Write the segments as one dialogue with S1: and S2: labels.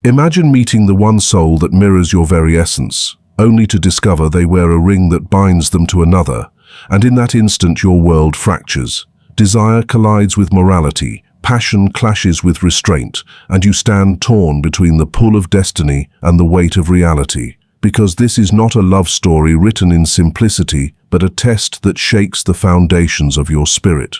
S1: Imagine meeting the one soul that mirrors your very essence, only to discover they wear a ring that binds them to another, and in that instant your world fractures. Desire collides with morality, passion clashes with restraint, and you stand torn between the pull of destiny and the weight of reality. Because this is not a love story written in simplicity, but a test that shakes the foundations of your spirit.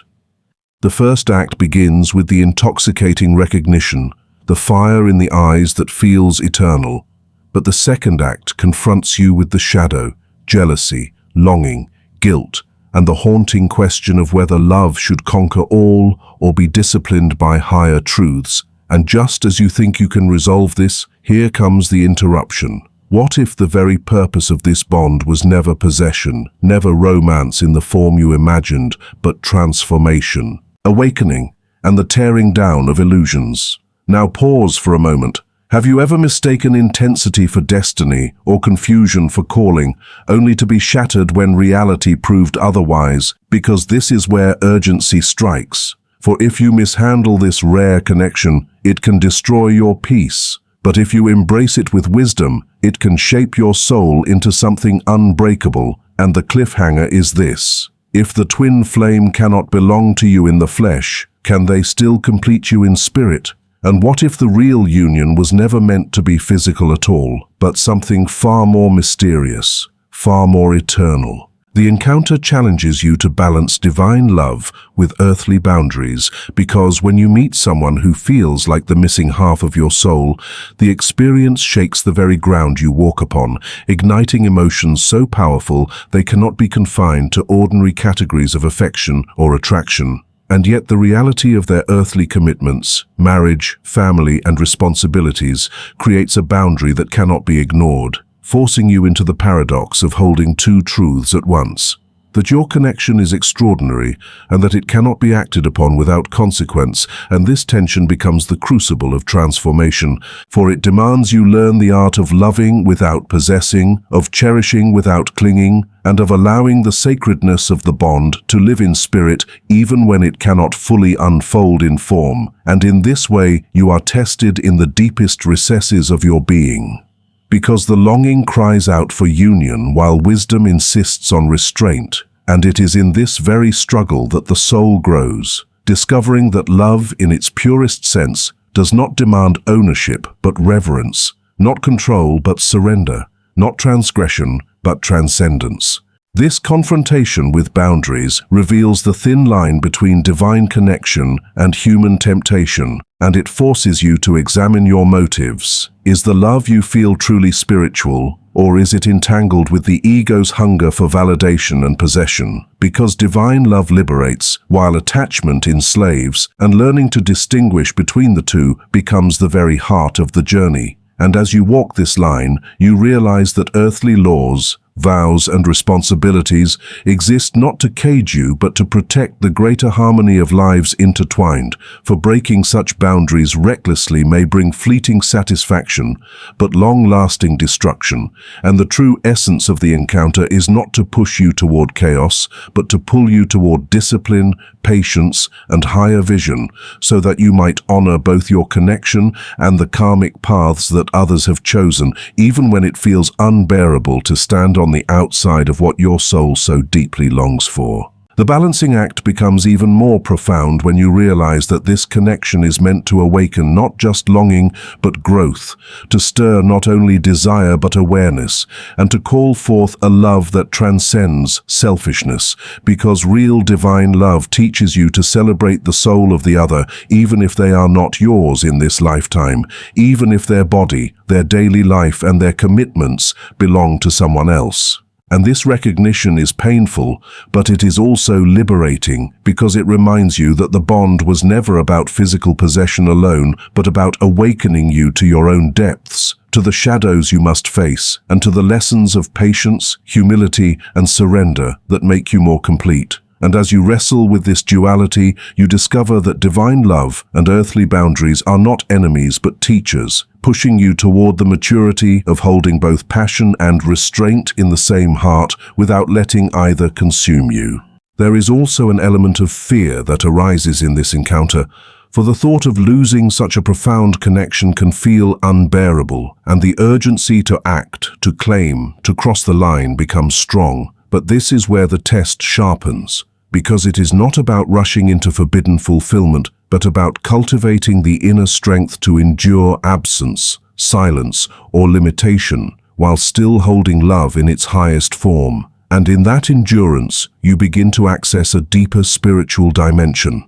S1: The first act begins with the intoxicating recognition, the fire in the eyes that feels eternal. But the second act confronts you with the shadow, jealousy, longing, guilt, and the haunting question of whether love should conquer all or be disciplined by higher truths. And just as you think you can resolve this, here comes the interruption. What if the very purpose of this bond was never possession, never romance in the form you imagined, but transformation, awakening, and the tearing down of illusions? Now pause for a moment. Have you ever mistaken intensity for destiny or confusion for calling, only to be shattered when reality proved otherwise? Because this is where urgency strikes. For if you mishandle this rare connection, it can destroy your peace. But if you embrace it with wisdom, it can shape your soul into something unbreakable. And the cliffhanger is this: if the twin flame cannot belong to you in the flesh, can they still complete you in spirit? And what if the real union was never meant to be physical at all, but something far more mysterious, far more eternal? The encounter challenges you to balance divine love with earthly boundaries, because when you meet someone who feels like the missing half of your soul, the experience shakes the very ground you walk upon, igniting emotions so powerful they cannot be confined to ordinary categories of affection or attraction. And yet the reality of their earthly commitments, marriage, family, and responsibilities creates a boundary that cannot be ignored, forcing you into the paradox of holding two truths at once: that your connection is extraordinary and that it cannot be acted upon without consequence. And this tension becomes the crucible of transformation, for it demands you learn the art of loving without possessing, of cherishing without clinging, and of allowing the sacredness of the bond to live in spirit even when it cannot fully unfold in form. And in this way you are tested in the deepest recesses of your being. Because the longing cries out for union while wisdom insists on restraint, and it is in this very struggle that the soul grows, discovering that love in its purest sense does not demand ownership but reverence, not control but surrender, not transgression but transcendence. This confrontation with boundaries reveals the thin line between divine connection and human temptation, and it forces you to examine your motives. Is the love you feel truly spiritual, or is it entangled with the ego's hunger for validation and possession? Because divine love liberates, while attachment enslaves, and learning to distinguish between the two becomes the very heart of the journey. And as you walk this line, you realize that earthly laws, vows, and responsibilities exist not to cage you but to protect the greater harmony of lives intertwined, for breaking such boundaries recklessly may bring fleeting satisfaction but long-lasting destruction, and the true essence of the encounter is not to push you toward chaos but to pull you toward discipline, patience, and higher vision, so that you might honor both your connection and the karmic paths that others have chosen, even when it feels unbearable to stand on the outside of what your soul so deeply longs for. The balancing act becomes even more profound when you realize that this connection is meant to awaken not just longing but growth, to stir not only desire but awareness, and to call forth a love that transcends selfishness, because real divine love teaches you to celebrate the soul of the other, even if they are not yours in this lifetime, even if their body, their daily life, and their commitments belong to someone else. And this recognition is painful, but it is also liberating, because it reminds you that the bond was never about physical possession alone, but about awakening you to your own depths, to the shadows you must face, and to the lessons of patience, humility, and surrender that make you more complete. And as you wrestle with this duality, you discover that divine love and earthly boundaries are not enemies but teachers, pushing you toward the maturity of holding both passion and restraint in the same heart without letting either consume you. There is also an element of fear that arises in this encounter, for the thought of losing such a profound connection can feel unbearable, and the urgency to act, to claim, to cross the line becomes strong. But this is where the test sharpens, because it is not about rushing into forbidden fulfillment, but about cultivating the inner strength to endure absence, silence, or limitation, while still holding love in its highest form. And in that endurance, you begin to access a deeper spiritual dimension.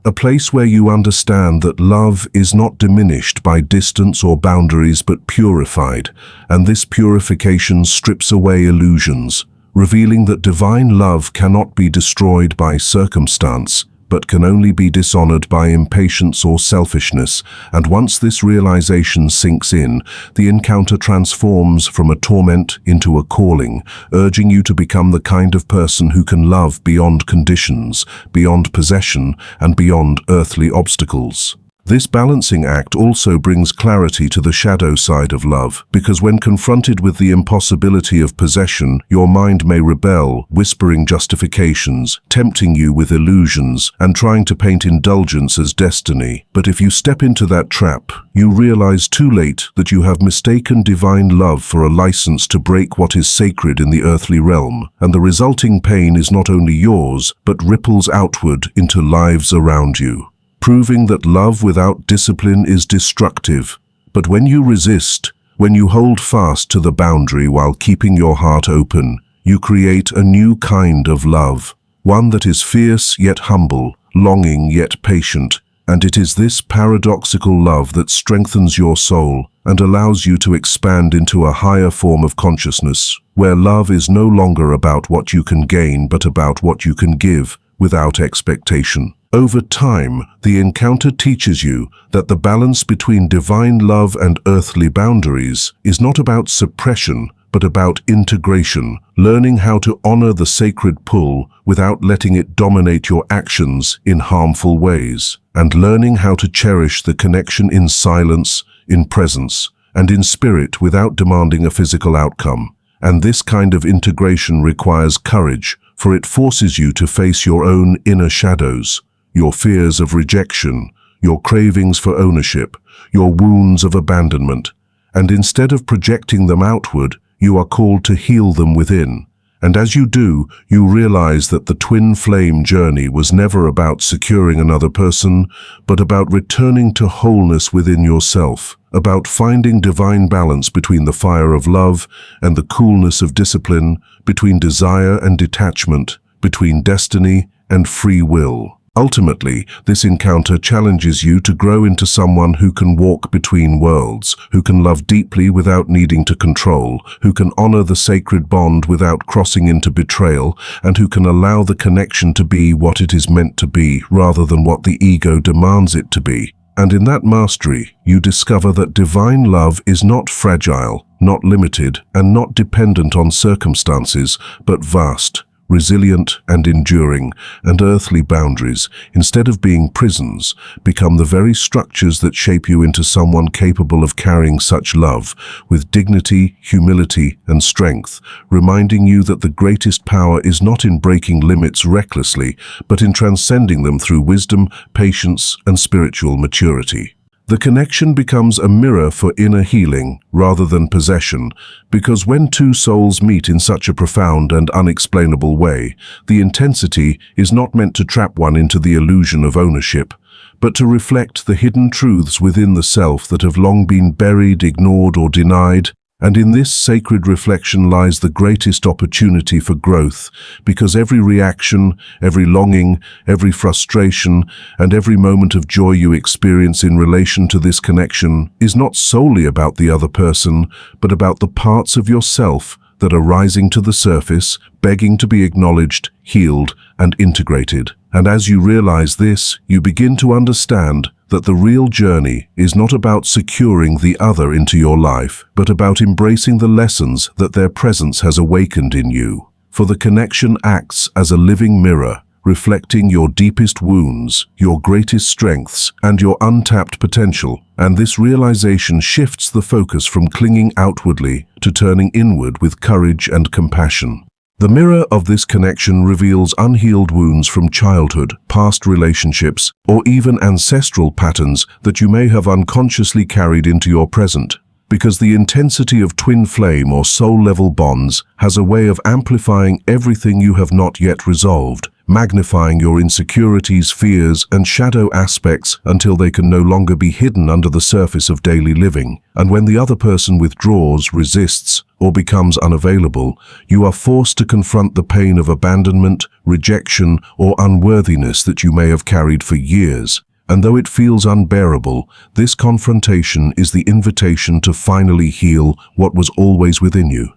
S1: A place where you understand that love is not diminished by distance or boundaries but purified, and this purification strips away illusions, revealing that divine love cannot be destroyed by circumstance, but can only be dishonored by impatience or selfishness. And once this realization sinks in, the encounter transforms from a torment into a calling, urging you to become the kind of person who can love beyond conditions, beyond possession, and beyond earthly obstacles. This balancing act also brings clarity to the shadow side of love, because when confronted with the impossibility of possession, your mind may rebel, whispering justifications, tempting you with illusions, and trying to paint indulgence as destiny. But if you step into that trap, you realize too late that you have mistaken divine love for a license to break what is sacred in the earthly realm, and the resulting pain is not only yours, but ripples outward into lives around you, proving that love without discipline is destructive. But when you resist, when you hold fast to the boundary while keeping your heart open, you create a new kind of love, one that is fierce yet humble, longing yet patient. And it is this paradoxical love that strengthens your soul and allows you to expand into a higher form of consciousness, where love is no longer about what you can gain but about what you can give without expectation. Over time, the encounter teaches you that the balance between divine love and earthly boundaries is not about suppression, but about integration, learning how to honor the sacred pull without letting it dominate your actions in harmful ways, and learning how to cherish the connection in silence, in presence, and in spirit without demanding a physical outcome. And this kind of integration requires courage, for it forces you to face your own inner shadows, your fears of rejection, your cravings for ownership, your wounds of abandonment, and instead of projecting them outward, you are called to heal them within. And as you do, you realize that the twin flame journey was never about securing another person, but about returning to wholeness within yourself, about finding divine balance between the fire of love and the coolness of discipline, between desire and detachment, between destiny and free will. Ultimately, this encounter challenges you to grow into someone who can walk between worlds, who can love deeply without needing to control, who can honor the sacred bond without crossing into betrayal, and who can allow the connection to be what it is meant to be rather than what the ego demands it to be. And in that mastery, you discover that divine love is not fragile, not limited, and not dependent on circumstances, but vast, resilient and enduring, and earthly boundaries, instead of being prisons, become the very structures that shape you into someone capable of carrying such love with dignity, humility, and strength, reminding you that the greatest power is not in breaking limits recklessly, but in transcending them through wisdom, patience, and spiritual maturity. The connection becomes a mirror for inner healing rather than possession, because when two souls meet in such a profound and unexplainable way, the intensity is not meant to trap one into the illusion of ownership, but to reflect the hidden truths within the self that have long been buried, ignored, or denied. And in this sacred reflection lies the greatest opportunity for growth, because every reaction, every longing, every frustration, and every moment of joy you experience in relation to this connection is not solely about the other person, but about the parts of yourself that are rising to the surface, begging to be acknowledged, healed, and integrated. And as you realize this, you begin to understand that the real journey is not about securing the other into your life, but about embracing the lessons that their presence has awakened in you. For the connection acts as a living mirror, reflecting your deepest wounds, your greatest strengths, and your untapped potential. And this realization shifts the focus from clinging outwardly to turning inward with courage and compassion. The mirror of this connection reveals unhealed wounds from childhood, past relationships, or even ancestral patterns that you may have unconsciously carried into your present. Because the intensity of twin flame or soul-level bonds has a way of amplifying everything you have not yet resolved, magnifying your insecurities, fears, and shadow aspects until they can no longer be hidden under the surface of daily living. And when the other person withdraws, resists, or becomes unavailable, you are forced to confront the pain of abandonment, rejection, or unworthiness that you may have carried for years. And though it feels unbearable, this confrontation is the invitation to finally heal what was always within you.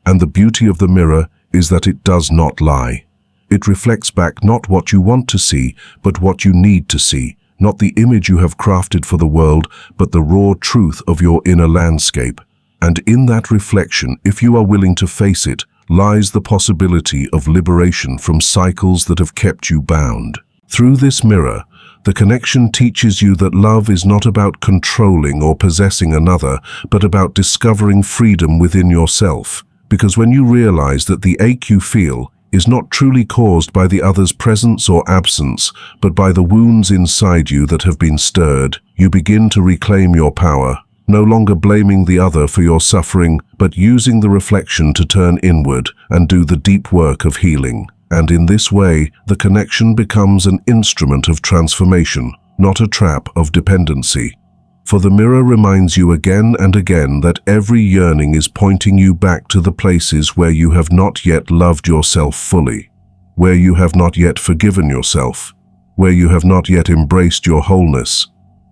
S1: And the beauty of the mirror is that it does not lie. It reflects back not what you want to see, but what you need to see, not the image you have crafted for the world, but the raw truth of your inner landscape. And in that reflection, if you are willing to face it, lies the possibility of liberation from cycles that have kept you bound. Through this mirror, the connection teaches you that love is not about controlling or possessing another, but about discovering freedom within yourself. Because when you realize that the ache you feel is not truly caused by the other's presence or absence, but by the wounds inside you that have been stirred, you begin to reclaim your power, no longer blaming the other for your suffering, but using the reflection to turn inward and do the deep work of healing. And in this way, the connection becomes an instrument of transformation, not a trap of dependency. For the mirror reminds you again and again that every yearning is pointing you back to the places where you have not yet loved yourself fully, where you have not yet forgiven yourself, where you have not yet embraced your wholeness.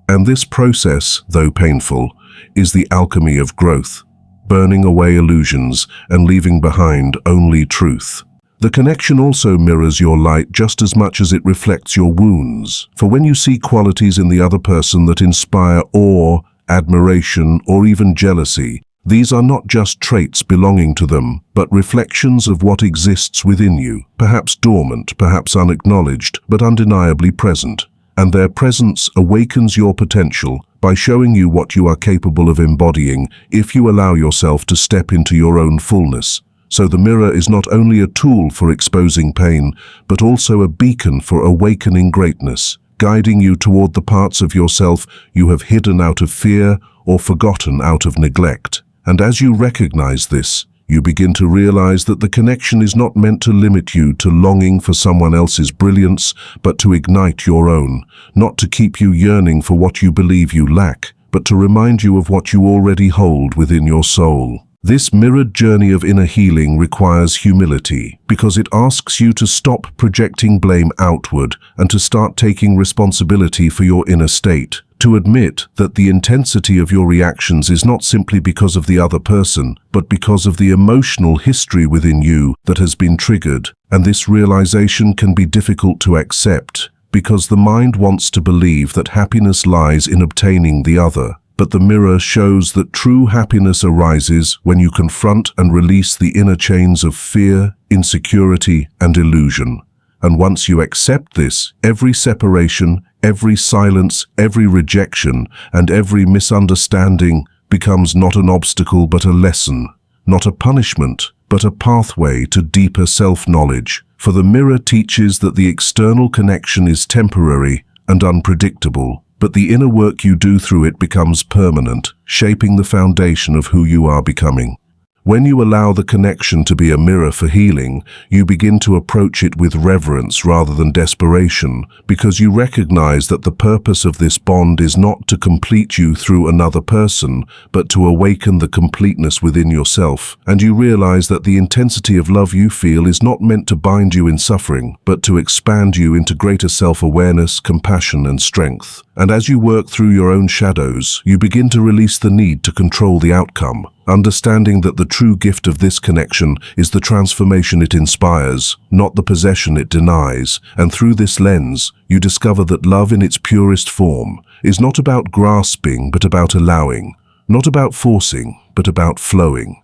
S1: And this process, though painful, is the alchemy of growth, burning away illusions and leaving behind only truth. The connection also mirrors your light just as much as it reflects your wounds. For when you see qualities in the other person that inspire awe, admiration, or even jealousy, these are not just traits belonging to them, but reflections of what exists within you, perhaps dormant, perhaps unacknowledged, but undeniably present. And their presence awakens your potential by showing you what you are capable of embodying if you allow yourself to step into your own fullness. So the mirror is not only a tool for exposing pain, but also a beacon for awakening greatness, guiding you toward the parts of yourself you have hidden out of fear or forgotten out of neglect. And as you recognize this, you begin to realize that the connection is not meant to limit you to longing for someone else's brilliance, but to ignite your own, not to keep you yearning for what you believe you lack, but to remind you of what you already hold within your soul. This mirrored journey of inner healing requires humility, because it asks you to stop projecting blame outward and to start taking responsibility for your inner state, to admit that the intensity of your reactions is not simply because of the other person, but because of the emotional history within you that has been triggered. And this realization can be difficult to accept, because the mind wants to believe that happiness lies in obtaining the other. But the mirror shows that true happiness arises when you confront and release the inner chains of fear, insecurity, and illusion. And once you accept this, every separation, every silence, every rejection, and every misunderstanding becomes not an obstacle but a lesson, not a punishment, but a pathway to deeper self-knowledge. For the mirror teaches that the external connection is temporary and unpredictable, but the inner work you do through it becomes permanent, shaping the foundation of who you are becoming. When you allow the connection to be a mirror for healing, you begin to approach it with reverence rather than desperation, because you recognize that the purpose of this bond is not to complete you through another person, but to awaken the completeness within yourself. And you realize that the intensity of love you feel is not meant to bind you in suffering, but to expand you into greater self-awareness, compassion, and strength. And as you work through your own shadows, you begin to release the need to control the outcome, understanding that the true gift of this connection is the transformation it inspires, not the possession it denies. And through this lens, you discover that love in its purest form is not about grasping but about allowing, not about forcing but about flowing,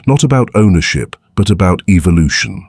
S1: not about ownership but about evolution.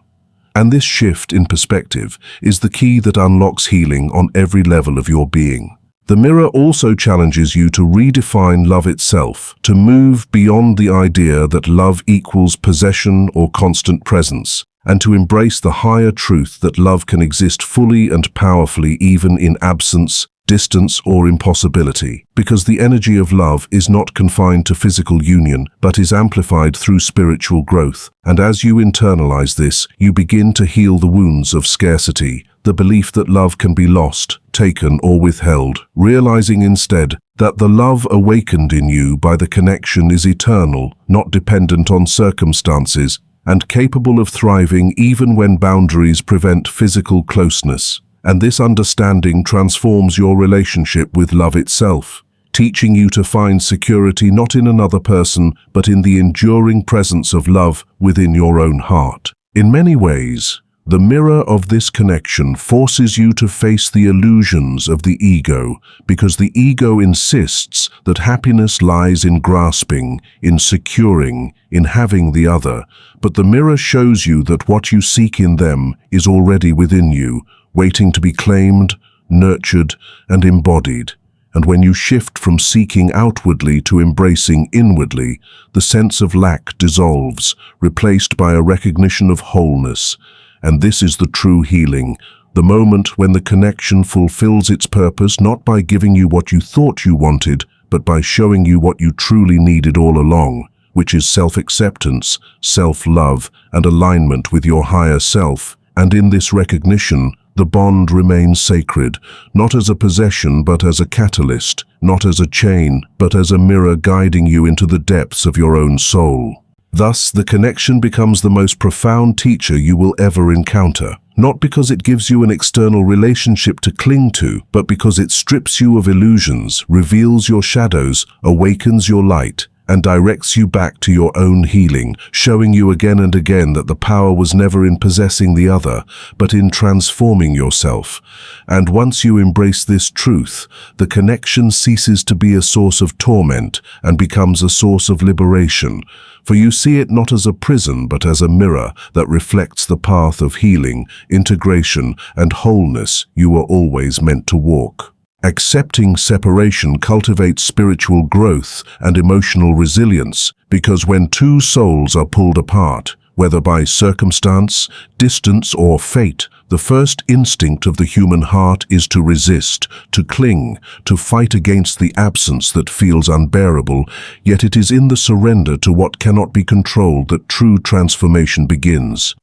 S1: And this shift in perspective is the key that unlocks healing on every level of your being. The mirror also challenges you to redefine love itself, to move beyond the idea that love equals possession or constant presence, and to embrace the higher truth that love can exist fully and powerfully even in absence, distance, or impossibility, because the energy of love is not confined to physical union, but is amplified through spiritual growth. And as you internalize this, you begin to heal the wounds of scarcity, the belief that love can be lost, taken, or withheld, realizing instead that the love awakened in you by the connection is eternal, not dependent on circumstances, and capable of thriving even when boundaries prevent physical closeness. And this understanding transforms your relationship with love itself, teaching you to find security not in another person, but in the enduring presence of love within your own heart. In many ways, the mirror of this connection forces you to face the illusions of the ego, because the ego insists that happiness lies in grasping, in securing, in having the other. But the mirror shows you that what you seek in them is already within you, waiting to be claimed, nurtured, and embodied. And when you shift from seeking outwardly to embracing inwardly, the sense of lack dissolves, replaced by a recognition of wholeness. And this is the true healing, the moment when the connection fulfills its purpose not by giving you what you thought you wanted, but by showing you what you truly needed all along, which is self-acceptance, self-love, and alignment with your higher self. And in this recognition, the bond remains sacred, not as a possession but as a catalyst, not as a chain but as a mirror guiding you into the depths of your own soul. Thus, the connection becomes the most profound teacher you will ever encounter, not because it gives you an external relationship to cling to, but because it strips you of illusions, reveals your shadows, awakens your light, and directs you back to your own healing, showing you again and again that the power was never in possessing the other, but in transforming yourself. And once you embrace this truth, the connection ceases to be a source of torment and becomes a source of liberation, for you see it not as a prison but as a mirror that reflects the path of healing, integration, and wholeness you were always meant to walk. Accepting separation cultivates spiritual growth and emotional resilience, because when two souls are pulled apart, whether by circumstance, distance, or fate, the first instinct of the human heart is to resist, to cling, to fight against the absence that feels unbearable, yet it is in the surrender to what cannot be controlled that true transformation begins.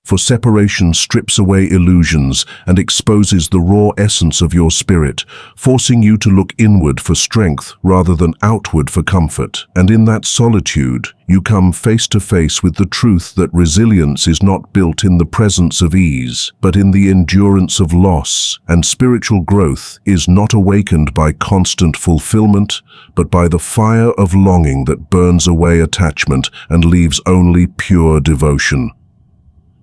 S1: For separation strips away illusions and exposes the raw essence of your spirit, forcing you to look inward for strength rather than outward for comfort. And in that solitude, you come face to face with the truth that resilience is not built in the presence of ease, but in the endurance of loss, and spiritual growth is not awakened by constant fulfillment, but by the fire of longing that burns away attachment and leaves only pure devotion.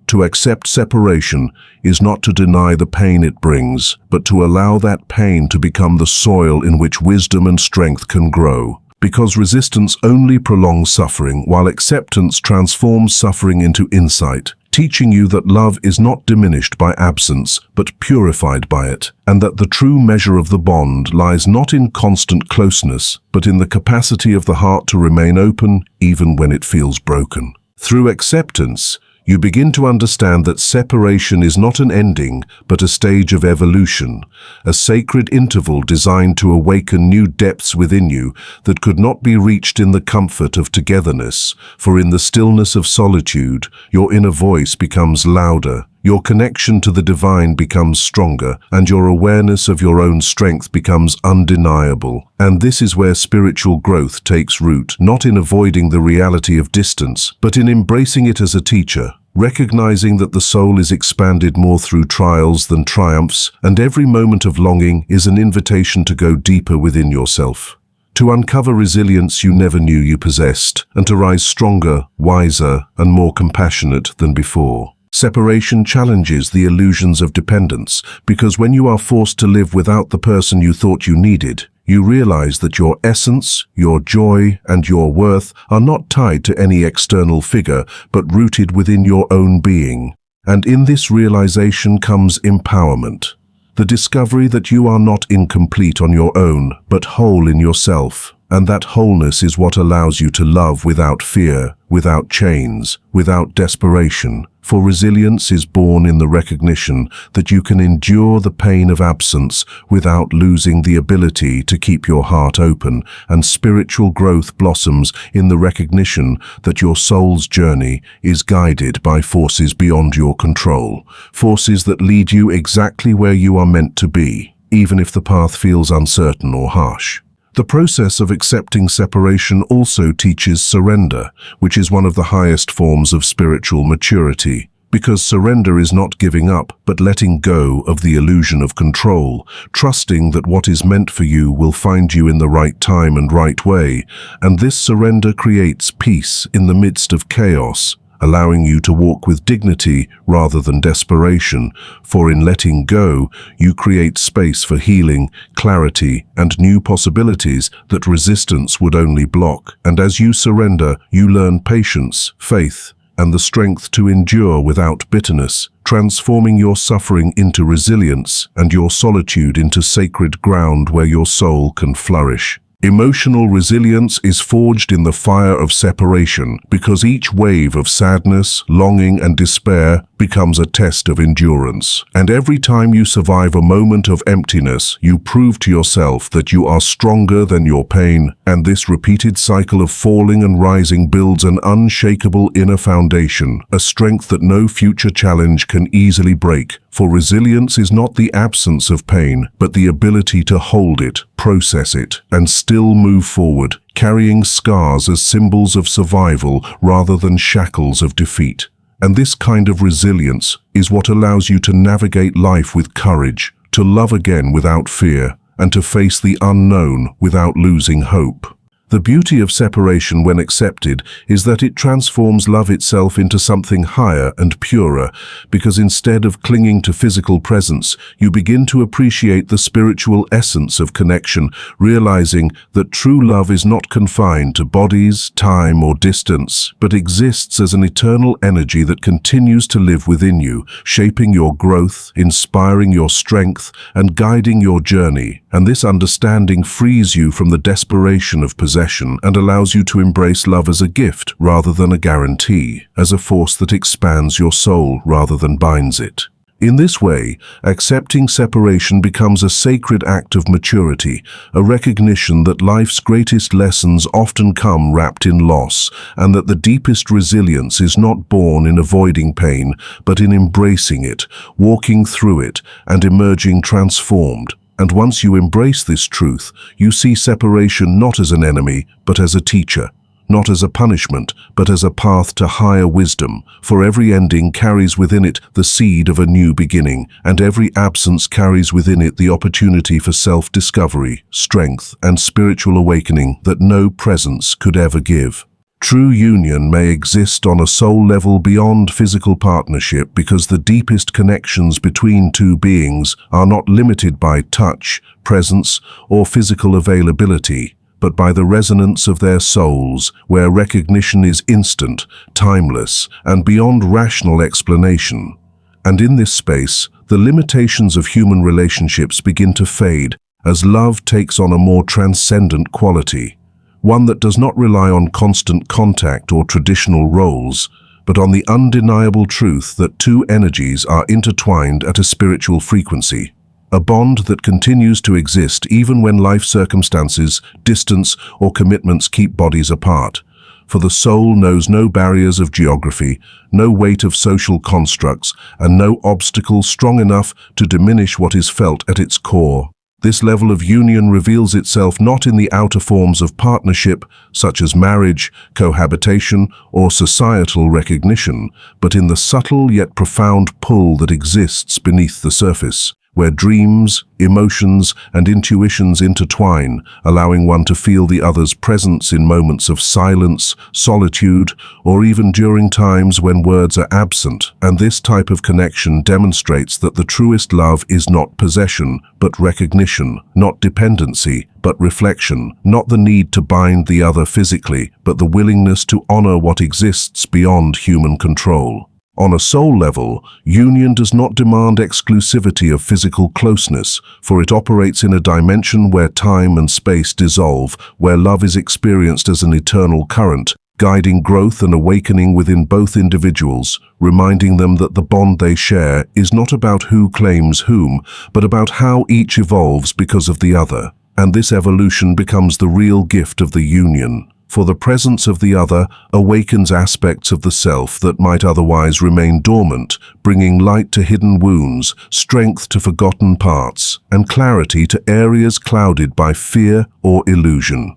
S1: To accept separation is not to deny the pain it brings, but to allow that pain to become the soil in which wisdom and strength can grow. Because resistance only prolongs suffering, while acceptance transforms suffering into insight, teaching you that love is not diminished by absence, but purified by it, and that the true measure of the bond lies not in constant closeness, but in the capacity of the heart to remain open even when it feels broken. Through acceptance, you begin to understand that separation is not an ending, but a stage of evolution, a sacred interval designed to awaken new depths within you that could not be reached in the comfort of togetherness. For in the stillness of solitude, your inner voice becomes louder, your connection to the divine becomes stronger, and your awareness of your own strength becomes undeniable. And this is where spiritual growth takes root, not in avoiding the reality of distance, but in embracing it as a teacher, recognizing that the soul is expanded more through trials than triumphs, and every moment of longing is an invitation to go deeper within yourself, to uncover resilience you never knew you possessed, and to rise stronger, wiser, and more compassionate than before. Separation challenges the illusions of dependence, because when you are forced to live without the person you thought you needed, you realize that your essence, your joy, and your worth are not tied to any external figure, but rooted within your own being. And in this realization comes empowerment, the discovery that you are not incomplete on your own, but whole in yourself. And that wholeness is what allows you to love without fear, without chains, without desperation. For resilience is born in the recognition that you can endure the pain of absence without losing the ability to keep your heart open, and spiritual growth blossoms in the recognition that your soul's journey is guided by forces beyond your control, forces that lead you exactly where you are meant to be, even if the path feels uncertain or harsh. The process of accepting separation also teaches surrender, which is one of the highest forms of spiritual maturity, because surrender is not giving up, but letting go of the illusion of control, trusting that what is meant for you will find you in the right time and right way, and this surrender creates peace in the midst of chaos, allowing you to walk with dignity rather than desperation, for in letting go, you create space for healing, clarity, and new possibilities that resistance would only block. And as you surrender, you learn patience, faith, and the strength to endure without bitterness, transforming your suffering into resilience and your solitude into sacred ground where your soul can flourish. Emotional resilience is forged in the fire of separation because each wave of sadness, longing, and despair becomes a test of endurance. And every time you survive a moment of emptiness, you prove to yourself that you are stronger than your pain, and this repeated cycle of falling and rising builds an unshakable inner foundation, a strength that no future challenge can easily break. For resilience is not the absence of pain, but the ability to hold it, process it, and still move forward, carrying scars as symbols of survival rather than shackles of defeat. And this kind of resilience is what allows you to navigate life with courage, to love again without fear, and to face the unknown without losing hope. The beauty of separation when accepted is that it transforms love itself into something higher and purer, because instead of clinging to physical presence, you begin to appreciate the spiritual essence of connection, realizing that true love is not confined to bodies, time, or distance, but exists as an eternal energy that continues to live within you, shaping your growth, inspiring your strength, and guiding your journey. And this understanding frees you from the desperation of possession and allows you to embrace love as a gift rather than a guarantee, as a force that expands your soul rather than binds it. In this way, accepting separation becomes a sacred act of maturity, a recognition that life's greatest lessons often come wrapped in loss, and that the deepest resilience is not born in avoiding pain, but in embracing it, walking through it, and emerging transformed. And once you embrace this truth, you see separation not as an enemy, but as a teacher, not as a punishment, but as a path to higher wisdom, for every ending carries within it the seed of a new beginning, and every absence carries within it the opportunity for self-discovery, strength, and spiritual awakening that no presence could ever give. True union may exist on a soul level beyond physical partnership because the deepest connections between two beings are not limited by touch, presence, or physical availability, but by the resonance of their souls, where recognition is instant, timeless, and beyond rational explanation. And in this space, the limitations of human relationships begin to fade as love takes on a more transcendent quality. One that does not rely on constant contact or traditional roles, but on the undeniable truth that two energies are intertwined at a spiritual frequency, a bond that continues to exist even when life circumstances, distance, or commitments keep bodies apart. For the soul knows no barriers of geography, no weight of social constructs, and no obstacle strong enough to diminish what is felt at its core. This level of union reveals itself not in the outer forms of partnership, such as marriage, cohabitation, or societal recognition, but in the subtle yet profound pull that exists beneath the surface, where dreams, emotions, and intuitions intertwine, allowing one to feel the other's presence in moments of silence, solitude, or even during times when words are absent. And this type of connection demonstrates that the truest love is not possession, but recognition, not dependency, but reflection, not the need to bind the other physically, but the willingness to honor what exists beyond human control. On a soul level, union does not demand exclusivity of physical closeness, for it operates in a dimension where time and space dissolve, where love is experienced as an eternal current, guiding growth and awakening within both individuals, reminding them that the bond they share is not about who claims whom, but about how each evolves because of the other. And this evolution becomes the real gift of the union. For the presence of the other awakens aspects of the self that might otherwise remain dormant, bringing light to hidden wounds, strength to forgotten parts, and clarity to areas clouded by fear or illusion.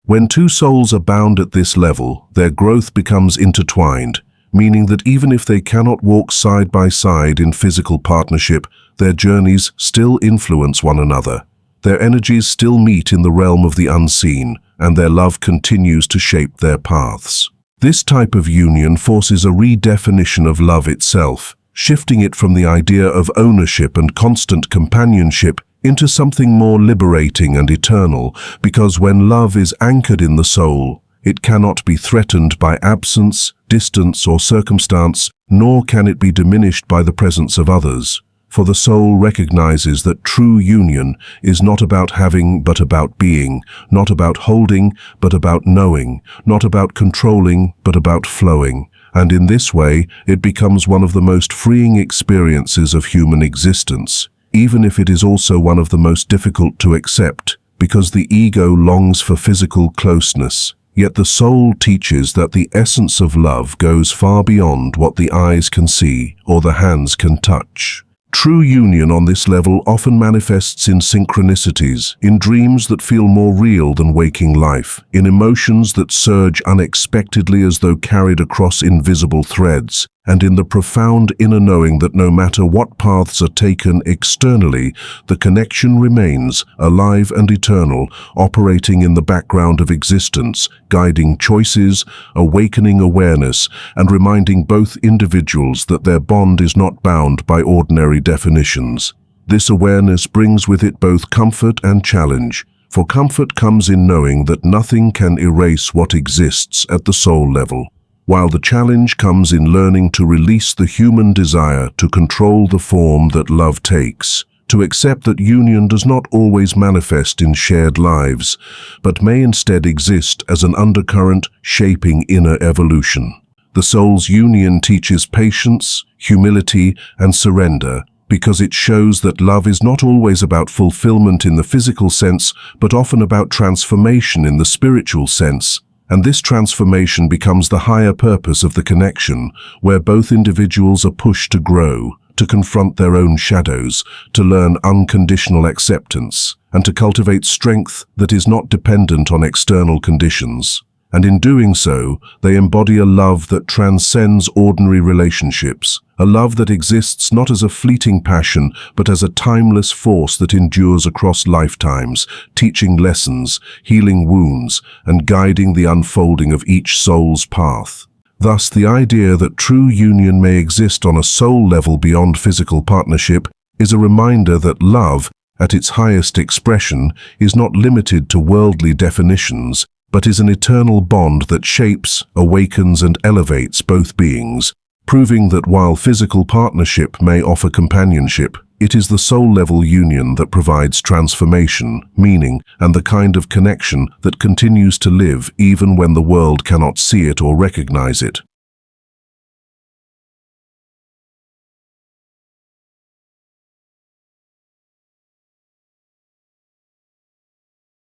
S1: When two souls are bound at this level, their growth becomes intertwined, meaning that even if they cannot walk side by side in physical partnership, their journeys still influence one another. Their energies still meet in the realm of the unseen, and their love continues to shape their paths. This type of union forces a redefinition of love itself, shifting it from the idea of ownership and constant companionship into something more liberating and eternal, because when love is anchored in the soul, it cannot be threatened by absence, distance, or circumstance, nor can it be diminished by the presence of others. For the soul recognizes that true union is not about having but about being, not about holding but about knowing, not about controlling but about flowing. And in this way, it becomes one of the most freeing experiences of human existence, even if it is also one of the most difficult to accept, because the ego longs for physical closeness. Yet the soul teaches that the essence of love goes far beyond what the eyes can see or the hands can touch. True union on this level often manifests in synchronicities, in dreams that feel more real than waking life, in emotions that surge unexpectedly as though carried across invisible threads, and in the profound inner knowing that no matter what paths are taken externally, the connection remains, alive and eternal, operating in the background of existence, guiding choices, awakening awareness, and reminding both individuals that their bond is not bound by ordinary definitions. This awareness brings with it both comfort and challenge, for comfort comes in knowing that nothing can erase what exists at the soul level, while the challenge comes in learning to release the human desire to control the form that love takes, to accept that union does not always manifest in shared lives, but may instead exist as an undercurrent shaping inner evolution. The soul's union teaches patience, humility, and surrender, because it shows that love is not always about fulfillment in the physical sense, but often about transformation in the spiritual sense. And this transformation becomes the higher purpose of the connection, where both individuals are pushed to grow, to confront their own shadows, to learn unconditional acceptance, and to cultivate strength that is not dependent on external conditions. And in doing so, they embody a love that transcends ordinary relationships, a love that exists not as a fleeting passion, but as a timeless force that endures across lifetimes, teaching lessons, healing wounds, and guiding the unfolding of each soul's path. Thus, the idea that true union may exist on a soul level beyond physical partnership is a reminder that love, at its highest expression, is not limited to worldly definitions, but is an eternal bond that shapes, awakens, and elevates both beings, proving that while physical partnership may offer companionship, it is the soul-level union that provides transformation, meaning, and the kind of connection that continues to live even when the world cannot see it or recognize it.